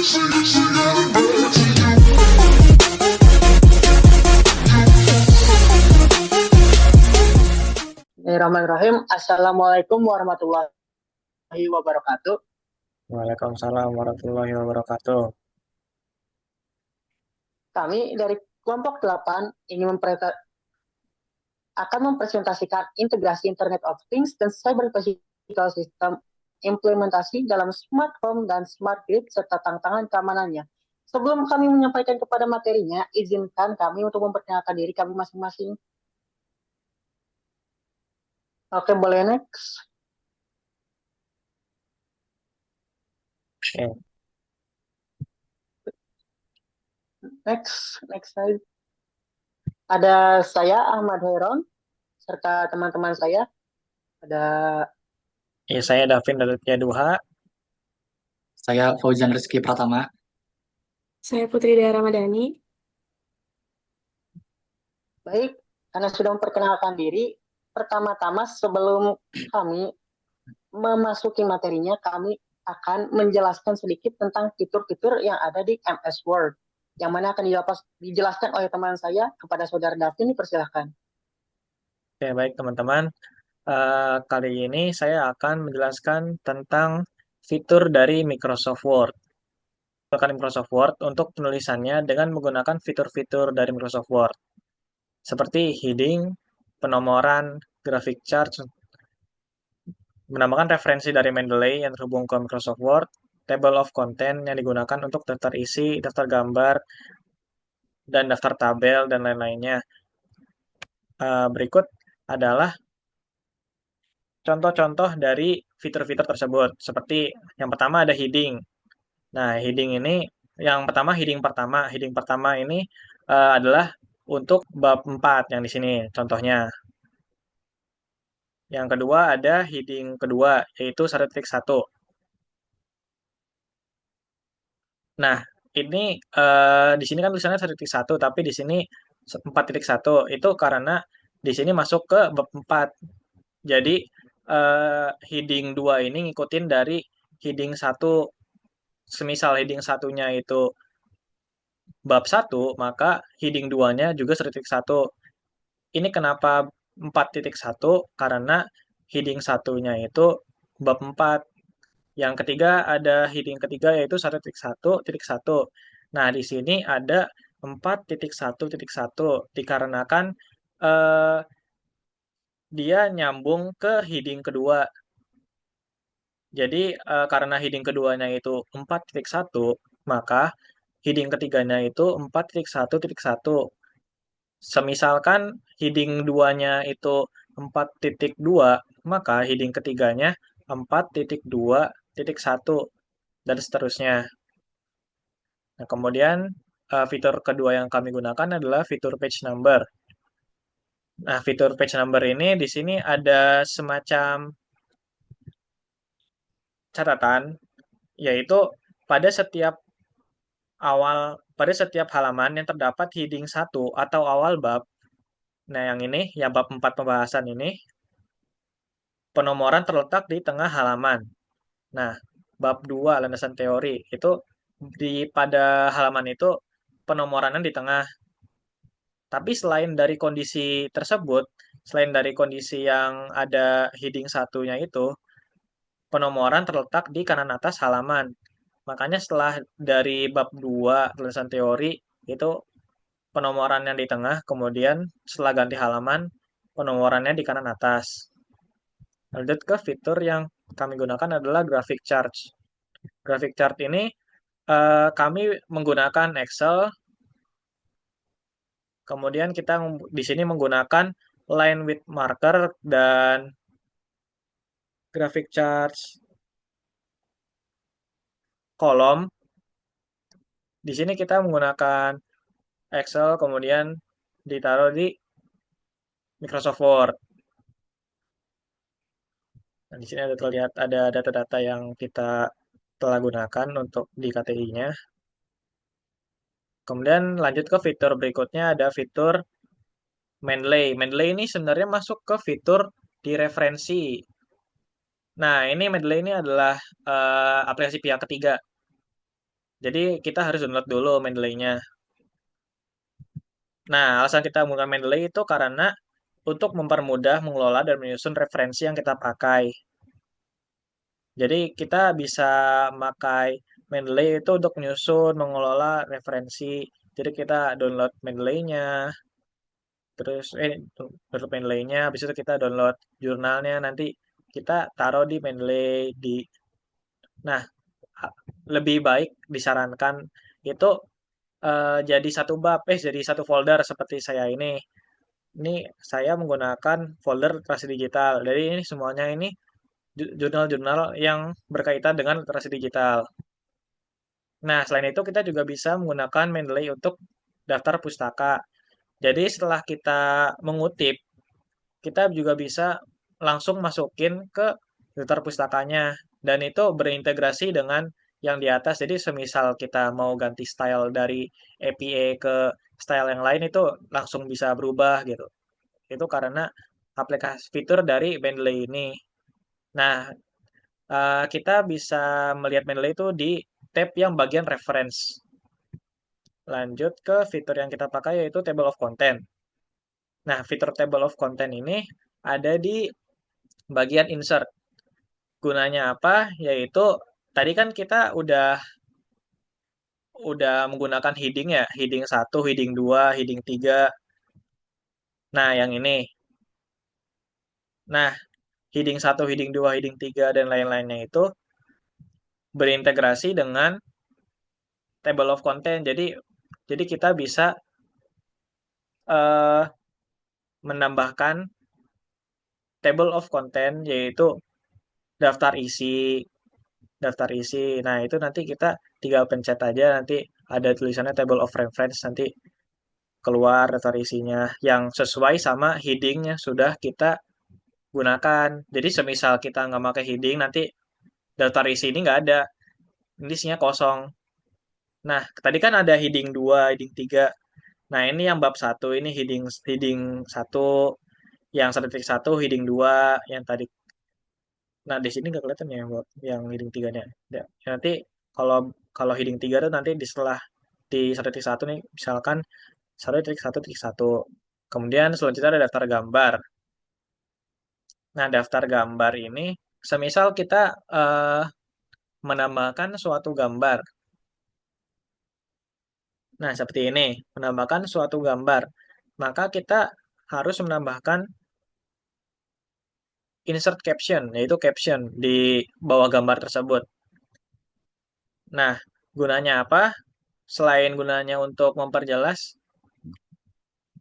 Bismillahirrahmanirrahim. Assalamualaikum warahmatullahi wabarakatuh. Waalaikumsalam warahmatullahi wabarakatuh. Kami dari kelompok 8 ingin akan mempresentasikan integrasi Internet of Things dan Cyber Physical System, implementasi dalam smart home dan smart grid serta tantangan keamanannya. Sebelum kami menyampaikan kepada materinya, izinkan kami untuk memperkenalkan diri kami masing-masing. Oke, boleh next. Oke. Next slide. Ada saya Ahmad Hoiron serta teman-teman saya. Ada Ya, saya Davin Aditya Duha. Saya Fauzan Rizky Pratama. Saya Putri Dea Ramadhani. baik, karena sudah memperkenalkan diri, pertama-tama sebelum kami memasuki materinya, kami akan menjelaskan sedikit tentang fitur-fitur yang ada di MS Word, yang mana akan dijelaskan oleh teman saya kepada saudara Davin. Persilahkan. Oke, baik teman-teman. Kali ini saya akan menjelaskan tentang fitur dari Microsoft Word. Menggunakan Microsoft Word untuk penulisannya dengan menggunakan fitur-fitur dari Microsoft Word. Seperti heading, penomoran, graphic chart, menambahkan referensi dari Mendeley yang terhubung ke Microsoft Word, table of content yang digunakan untuk daftar isi, daftar gambar, dan daftar tabel, dan lain-lainnya. Berikut adalah contoh-contoh dari fitur-fitur tersebut. Seperti yang pertama ada heading. Nah, heading ini, yang pertama heading pertama. Heading pertama ini adalah untuk bab 4 yang di sini contohnya. Yang kedua ada heading kedua, yaitu 1.1. Nah, ini di sini kan tulisannya 1.1, tapi di sini 4.1. Itu karena di sini masuk ke bab 4. Jadi, heading 2 ini ngikutin dari heading 1. Semisal heading 1-nya itu bab 1, maka heading 2-nya juga 1.1. Ini kenapa 4.1? Karena heading 1-nya itu bab 4. Yang ketiga ada heading ketiga yaitu 1.1.1. Nah, di sini ada 4.1.1 dikarenakan eh, dia nyambung ke heading kedua. Jadi, karena heading keduanya itu 4.1, maka heading ketiganya itu 4.1.1. Semisalkan heading 2-nya itu 4.2, maka heading ketiganya 4.2.1, dan seterusnya. Nah, kemudian fitur kedua yang kami gunakan adalah fitur page number. Nah, fitur page number ini di sini ada semacam catatan, yaitu pada setiap halaman yang terdapat heading 1 atau awal bab. Nah, yang ini, yang bab 4 pembahasan ini, penomoran terletak di tengah halaman. Nah, bab 2 landasan teori itu pada halaman itu penomorannya di tengah. Tapi selain dari kondisi tersebut, selain dari kondisi yang ada heading satunya itu, penomoran terletak di kanan atas halaman. Makanya setelah dari bab 2 landasan teori itu penomorannya di tengah, kemudian setelah ganti halaman, penomorannya di kanan atas. Lanjut ke fitur yang kami gunakan adalah graphic chart. Graphic chart ini kami menggunakan Excel, kemudian kita di sini menggunakan line width marker dan graphic chart kolom. Di sini kita menggunakan Excel, kemudian ditaruh di Microsoft Word. Nah, di sini ada terlihat ada data-data yang kita telah gunakan untuk di KTI-nya. Kemudian lanjut ke fitur berikutnya, ada fitur Mendeley. Mendeley ini sebenarnya masuk ke fitur di referensi. Nah, ini Mendeley ini adalah aplikasi pihak ketiga. Jadi kita harus download dulu Mendeley-nya. Nah, alasan kita menggunakan Mendeley itu karena untuk mempermudah mengelola dan menyusun referensi yang kita pakai. Jadi kita bisa pakai Mendeley itu untuk menyusun, mengelola referensi. Jadi kita download Mendeley-nya, terus download Mendeley-nya, habis itu kita download jurnalnya, nanti kita taruh di Mendeley di. Nah, lebih baik disarankan itu jadi satu bab, jadi satu folder seperti saya ini. Ini saya menggunakan folder literasi digital. Jadi ini semuanya ini jurnal-jurnal yang berkaitan dengan literasi digital. Nah, selain itu kita juga bisa menggunakan Mendeley untuk daftar pustaka. Jadi setelah kita mengutip, kita juga bisa langsung masukin ke daftar pustakanya. Dan itu berintegrasi dengan yang di atas. Jadi semisal kita mau ganti style dari APA ke style yang lain itu langsung bisa berubah gitu. Itu karena aplikasi fitur dari Mendeley ini. Nah, kita bisa melihat Mendeley itu di tab yang bagian reference. Lanjut ke fitur yang kita pakai yaitu table of content. Nah, fitur table of content ini ada di bagian insert. Gunanya apa? Yaitu tadi kan kita udah menggunakan heading ya, heading 1, heading 2, heading 3. Nah, yang ini. Nah, heading 1, heading 2, heading 3 dan lain-lainnya itu berintegrasi dengan table of content. Jadi kita bisa eh, menambahkan table of content yaitu daftar isi, daftar isi. Nah, itu nanti kita tinggal pencet aja nanti ada tulisannya table of reference nanti keluar daftar isinya yang sesuai sama headingnya sudah kita gunakan. Jadi semisal kita nggak pakai heading nanti daftar isi ini nggak ada, ini isinya kosong. Nah, tadi kan ada heading 2, heading 3. Nah, ini yang bab 1 ini heading heading 1, yang 1.1 heading 2 yang tadi. Nah, di sini nggak kelihatan ya buat yang heading 3-nya. Ya, nanti kalau kalau heading 3 itu nanti di setelah di 1.1 nih misalkan 1.1.1. Kemudian selanjutnya ada daftar gambar. Nah, daftar gambar ini semisal kita menambahkan suatu gambar. Nah, seperti ini, menambahkan suatu gambar. Maka kita harus menambahkan insert caption, yaitu caption di bawah gambar tersebut. Nah, gunanya apa? Selain gunanya untuk memperjelas,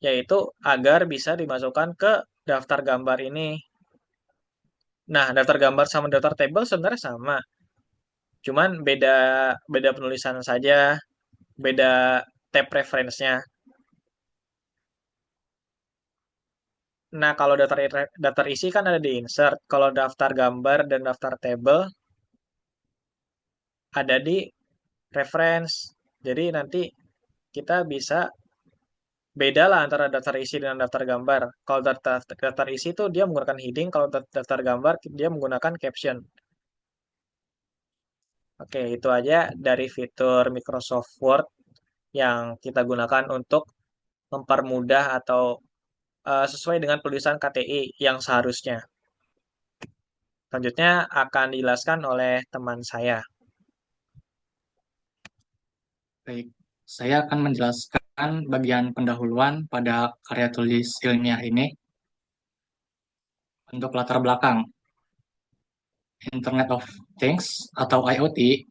yaitu agar bisa dimasukkan ke daftar gambar ini. Nah, daftar gambar sama daftar table sebenarnya sama. Cuman beda beda penulisan saja, beda tab reference-nya. Nah, kalau daftar isi kan ada di insert. Kalau daftar gambar dan daftar table ada di reference. Jadi nanti kita bisa beda lah antara daftar isi dengan daftar gambar. Kalau daftar isi itu dia menggunakan heading, kalau daftar gambar dia menggunakan caption. Oke, itu aja dari fitur Microsoft Word yang kita gunakan untuk mempermudah atau sesuai dengan tulisan KTI yang seharusnya. Selanjutnya akan dijelaskan oleh teman saya. Baik, saya akan menjelaskan bagian pendahuluan pada karya tulis ilmiah ini. Untuk latar belakang, Internet of Things atau IoT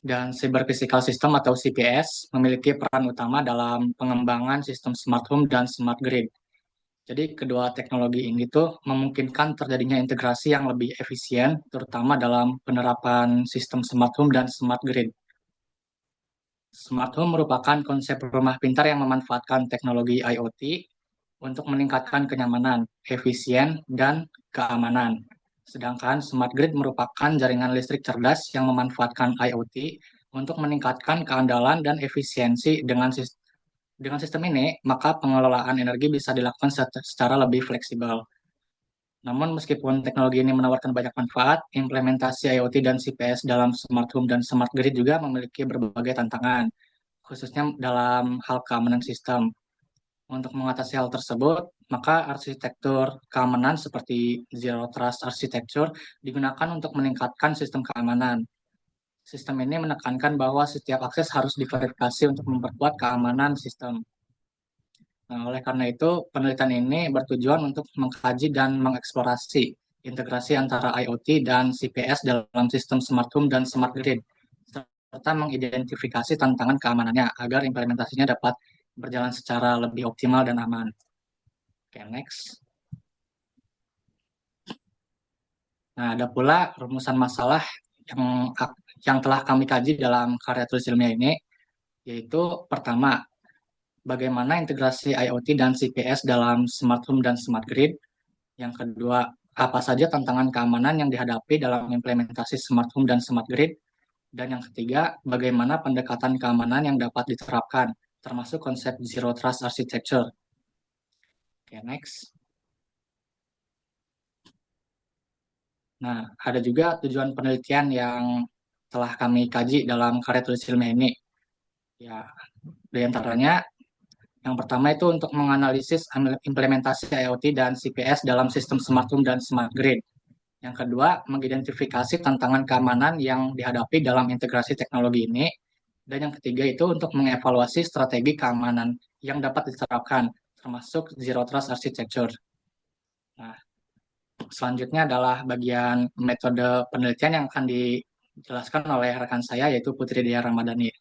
dan Cyber Physical System atau CPS memiliki peran utama dalam pengembangan sistem smart home dan smart grid. Jadi kedua teknologi ini tuh memungkinkan terjadinya integrasi yang lebih efisien, terutama dalam penerapan sistem smart home dan smart grid. Smart home merupakan konsep rumah pintar yang memanfaatkan teknologi IoT untuk meningkatkan kenyamanan, efisien, dan keamanan. Sedangkan smart grid merupakan jaringan listrik cerdas yang memanfaatkan IoT untuk meningkatkan keandalan dan efisiensi dengan sistem ini, maka pengelolaan energi bisa dilakukan secara lebih fleksibel. Namun meskipun teknologi ini menawarkan banyak manfaat, implementasi IoT dan CPS dalam smart home dan smart grid juga memiliki berbagai tantangan, khususnya dalam hal keamanan sistem. Untuk mengatasi hal tersebut, maka arsitektur keamanan seperti Zero Trust Architecture digunakan untuk meningkatkan sistem keamanan. Sistem ini menekankan bahwa setiap akses harus diverifikasi untuk memperkuat keamanan sistem. Nah, oleh karena itu, penelitian ini bertujuan untuk mengkaji dan mengeksplorasi integrasi antara IoT dan CPS dalam sistem smart home dan smart grid, serta mengidentifikasi tantangan keamanannya agar implementasinya dapat berjalan secara lebih optimal dan aman. Oke, next. Nah, ada pula rumusan masalah yang yang telah kami kaji dalam karya tulis ilmiah ini, yaitu pertama, bagaimana integrasi IoT dan CPS dalam smart home dan smart grid. Yang kedua, apa saja tantangan keamanan yang dihadapi dalam implementasi smart home dan smart grid. Dan yang ketiga, bagaimana pendekatan keamanan yang dapat diterapkan, termasuk konsep Zero Trust Architecture. Oke, next. Nah, ada juga tujuan penelitian yang telah kami kaji dalam karya tulis ilmiah ini. Ya, di antaranya yang pertama itu untuk menganalisis implementasi IoT dan CPS dalam sistem smart home dan smart grid. Yang kedua, mengidentifikasi tantangan keamanan yang dihadapi dalam integrasi teknologi ini. Dan yang ketiga itu untuk mengevaluasi strategi keamanan yang dapat diterapkan, termasuk Zero Trust Architecture. Nah, selanjutnya adalah bagian metode penelitian yang akan dijelaskan oleh rekan saya, yaitu Putri Dia Ramadhani.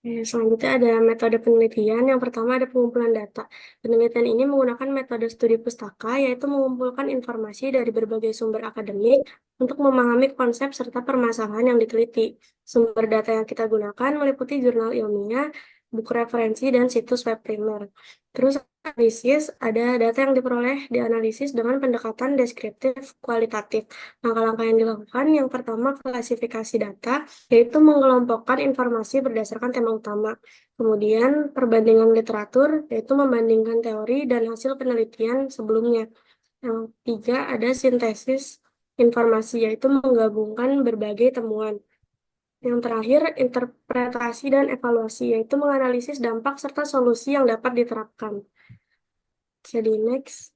Selanjutnya ada metode penelitian. Yang pertama ada pengumpulan data. Penelitian ini menggunakan metode studi pustaka, yaitu mengumpulkan informasi dari berbagai sumber akademik untuk memahami konsep serta permasalahan yang diteliti. Sumber data yang kita gunakan meliputi jurnal ilmiah, buku referensi, dan situs web primer. Terus analisis, ada data yang diperoleh dianalisis dengan pendekatan deskriptif kualitatif. Langkah-langkah yang dilakukan, yang pertama klasifikasi data, yaitu mengelompokkan informasi berdasarkan tema utama. Kemudian, perbandingan literatur, yaitu membandingkan teori dan hasil penelitian sebelumnya. Yang ketiga, ada sintesis informasi, yaitu menggabungkan berbagai temuan. Yang terakhir, interpretasi dan evaluasi, yaitu menganalisis dampak serta solusi yang dapat diterapkan. Jadi, next.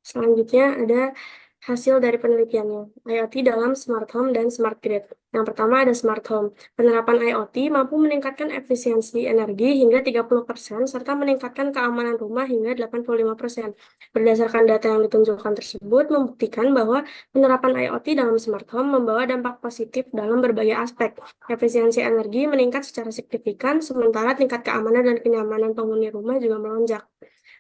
Selanjutnya ada hasil dari penelitiannya, IoT dalam smart home dan smart grid. Yang pertama ada smart home. Penerapan IoT mampu meningkatkan efisiensi energi hingga 30% serta meningkatkan keamanan rumah hingga 85%. Berdasarkan data yang ditunjukkan tersebut membuktikan bahwa penerapan IoT dalam smart home membawa dampak positif dalam berbagai aspek. Efisiensi energi meningkat secara signifikan, sementara tingkat keamanan dan kenyamanan penghuni rumah juga melonjak.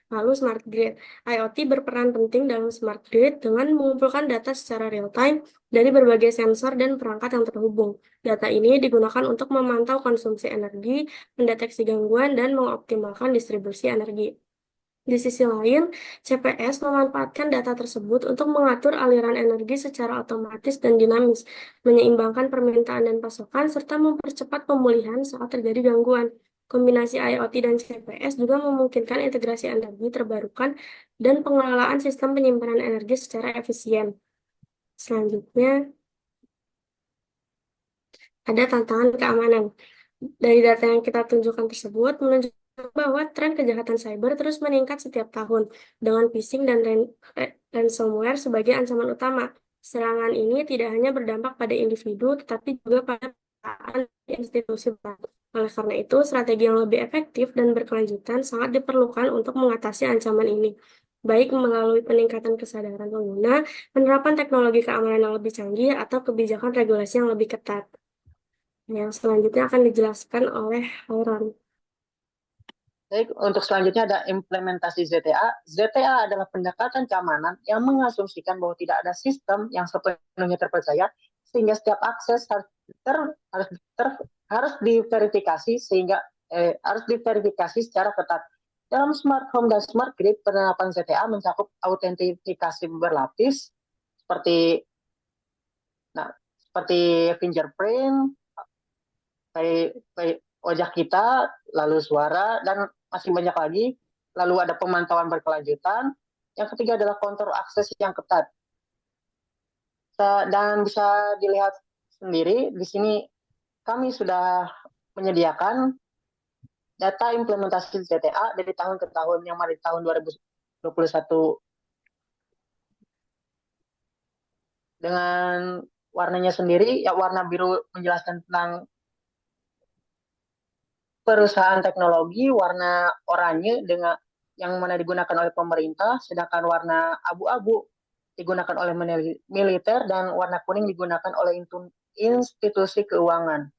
Lalu smart grid. IoT berperan penting dalam smart grid dengan mengumpulkan data secara real-time dari berbagai sensor dan perangkat yang terhubung. Data ini digunakan untuk memantau konsumsi energi, mendeteksi gangguan, dan mengoptimalkan distribusi energi. Di sisi lain, CPS memanfaatkan data tersebut untuk mengatur aliran energi secara otomatis dan dinamis, menyeimbangkan permintaan dan pasokan, serta mempercepat pemulihan saat terjadi gangguan. Kombinasi IoT dan CPS juga memungkinkan integrasi energi terbarukan dan pengelolaan sistem penyimpanan energi secara efisien. Selanjutnya, ada tantangan keamanan. Dari data yang kita tunjukkan tersebut menunjukkan bahwa tren kejahatan cyber terus meningkat setiap tahun, dengan phishing dan ransomware sebagai ancaman utama. Serangan ini tidak hanya berdampak pada individu, tetapi juga pada perusahaan dan institusi besar. Oleh karena itu, strategi yang lebih efektif dan berkelanjutan sangat diperlukan untuk mengatasi ancaman ini, baik melalui peningkatan kesadaran pengguna, penerapan teknologi keamanan yang lebih canggih, atau kebijakan regulasi yang lebih ketat. Yang selanjutnya akan dijelaskan oleh Hairan. Baik, untuk selanjutnya ada implementasi ZTA. ZTA adalah pendekatan keamanan yang mengasumsikan bahwa tidak ada sistem yang sepenuhnya terpercaya, sehingga setiap akses harus diverifikasi harus diverifikasi secara ketat. Dalam smart home dan smart grid, penerapan ZTA mencakup autentifikasi berlapis seperti fingerprint, wajah kita, lalu suara, dan masih banyak lagi. lalu ada pemantauan berkelanjutan. Yang ketiga adalah kontrol akses yang ketat. Dan bisa dilihat sendiri di sini kami sudah menyediakan data implementasi ZTA dari tahun ke tahun, yang mana di tahun 2021 dengan warnanya sendiri, ya warna biru menjelaskan tentang perusahaan teknologi, warna oranye dengan yang mana digunakan oleh pemerintah, sedangkan warna abu-abu digunakan oleh militer dan warna kuning digunakan oleh institusi keuangan.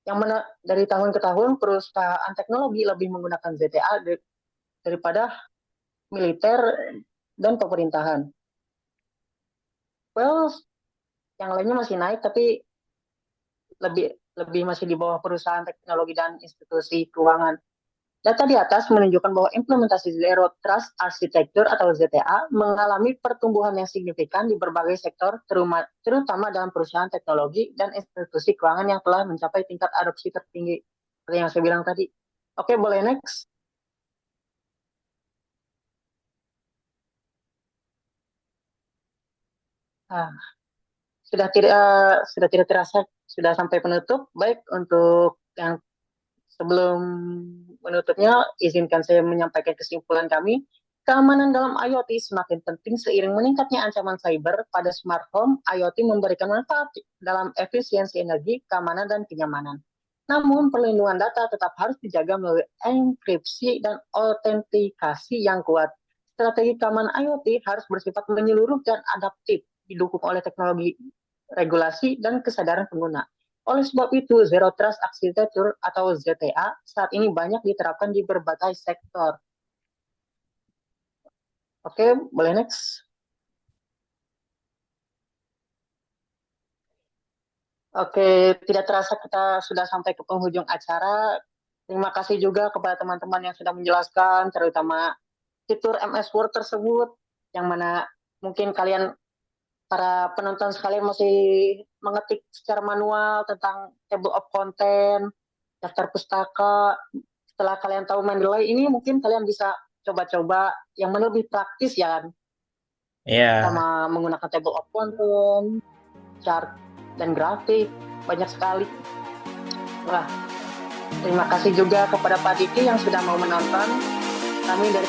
Yang mana dari tahun ke tahun perusahaan teknologi lebih menggunakan ZTA daripada militer dan pemerintahan. Well, yang lainnya masih naik tapi lebih masih di bawah perusahaan teknologi dan institusi keuangan. Data di atas menunjukkan bahwa implementasi Zero Trust Architecture atau ZTA mengalami pertumbuhan yang signifikan di berbagai sektor, terutama dalam perusahaan teknologi dan institusi keuangan yang telah mencapai tingkat adopsi tertinggi. Seperti yang saya bilang tadi. Oke, boleh next. Sudah tidak terasa sudah sampai penutup. Baik, untuk yang sebelum menutupnya, izinkan saya menyampaikan kesimpulan kami. Keamanan dalam IoT semakin penting seiring meningkatnya ancaman cyber pada smart home. IoT memberikan manfaat dalam efisiensi energi, keamanan, dan kenyamanan. Namun, perlindungan data tetap harus dijaga melalui enkripsi dan autentikasi yang kuat. Strategi keamanan IoT harus bersifat menyeluruh dan adaptif, didukung oleh teknologi, regulasi, dan kesadaran pengguna. Oleh sebab itu, Zero Trust Architecture atau ZTA saat ini banyak diterapkan di berbagai sektor. Oke, boleh next. Oke, tidak terasa kita sudah sampai ke penghujung acara. Terima kasih juga kepada teman-teman yang sudah menjelaskan, terutama fitur MS Word tersebut, yang mana mungkin kalian, para penonton sekalian, masih mengetik secara manual tentang table of content, daftar pustaka. Setelah kalian tahu Mendeley ini, mungkin kalian bisa coba-coba yang mana lebih praktis ya kan? Iya. Sama menggunakan table of content, chart, dan grafik. Banyak sekali. Wah, terima kasih juga kepada Pak Diki yang sudah mau menonton. Kami dari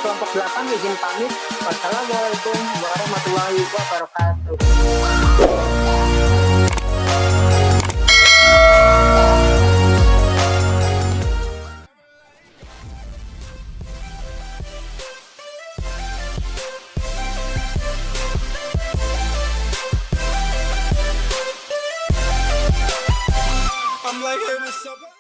kelompok 8 izin pamit. Wassalamualaikum warahmatullahi wabarakatuh. I'm like, hey, what's up?